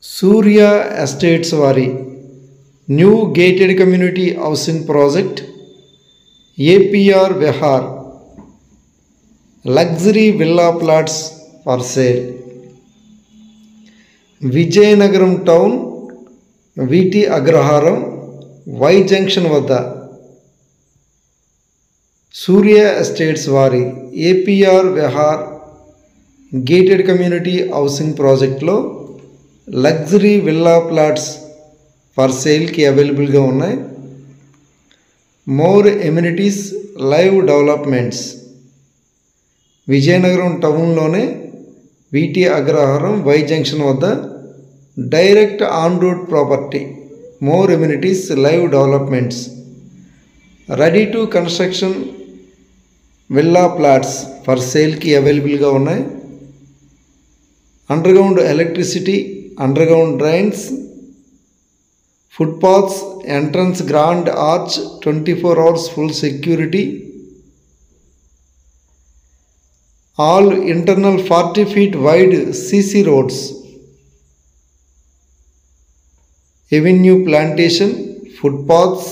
సూర్య estates వారి new gated community housing project APR Vihar luxury villa plots for sale. Vizianagaram town VT Agraharam Y junction వద్ద Surya estates వారి APR Vihar gated community housing ప్రాజెక్ట్లో luxury villa plots for సేల్కి అవైలబుల్గా ఉన్నాయి. More amenities, live developments. Vizianagaram టౌన్లోనే VT Agraharam Y junction వద్ద direct on road property. More amenities, live developments. Ready to construction villa plots for సేల్కి అవైలబుల్గా ఉన్నాయి. Underground electricity, underground drains, footpaths, entrance grand arch, 24 hours full security. All internal 40 feet wide CC roads. Avenue plantation, footpaths,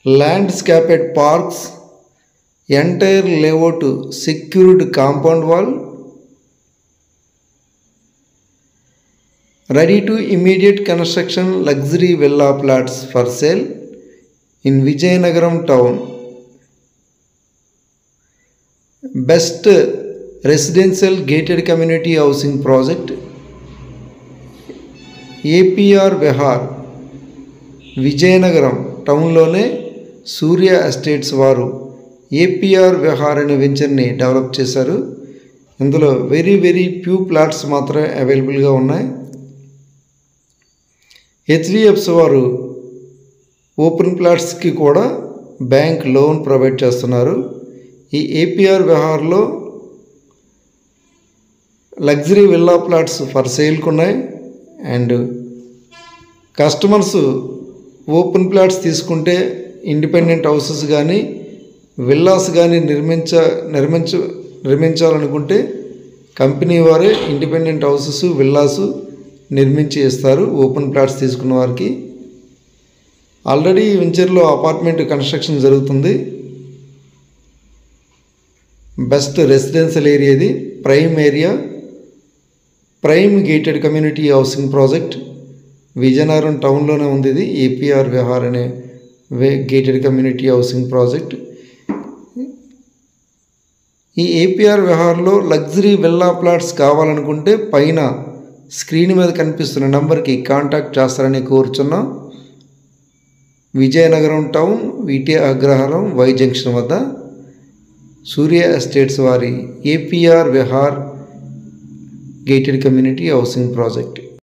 landscaped parks, entire layout secured compound wall. Ready to immediate construction luxury villa plots for sale in Vijayanagaram town. Best residential gated community housing project APR Vihar Vizianagaram టౌన్లోనే Surya estates వారు APR Vihar అనే వెంచర్ని develop చేశారు. ఇందులో very few plots మాత్రమే అవైలబుల్గా ఉన్నాయి. HDFC వారు ఓపెన్ ప్లాట్స్కి కూడా బ్యాంక్ లోన్ ప్రొవైడ్ చేస్తున్నారు. ఈ ఏపీఆర్ విహార్లో లగ్జరీ విల్లా ప్లాట్స్ ఫర్ సేల్కి ఉన్నాయి. అండ్ కస్టమర్స్ ఓపెన్ ప్లాట్స్ తీసుకుంటే ఇండిపెండెంట్ హౌసెస్ కానీ విల్లాస్ కానీ నిర్మించాలనుకుంటే కంపెనీ వారే ఇండిపెండెంట్ హౌసెస్, విల్లాసు నిర్మించి ఇస్తారు ఓపెన్ ప్లాట్స్ తీసుకున్న వారికి. ఆల్రెడీ ఈ వెంచర్లో అపార్ట్మెంట్ కన్స్ట్రక్షన్ జరుగుతుంది. బెస్ట్ రెసిడెన్షియల్ ఏరియా ఇది, prime area, prime gated community housing project Vizianagaram టౌన్లోనే ఉంది. ఇది ఏపీఆర్ విహార్ అనే గేటెడ్ కమ్యూనిటీ హౌసింగ్ ప్రాజెక్ట్. ఈ ఏపీఆర్ విహార్లో లగ్జరీ విల్లా ప్లాట్స్ కావాలనుకుంటే పైన స్క్రీన్ మీద కనిపిస్తున్న నెంబర్కి కాంటాక్ట్ చేస్తారని కోరుచున్నాం. Vizianagaram town VT Agraharam Y junction వద్ద సూర్య ఎస్టేట్స్ వారి APR Vihar gated community housing project.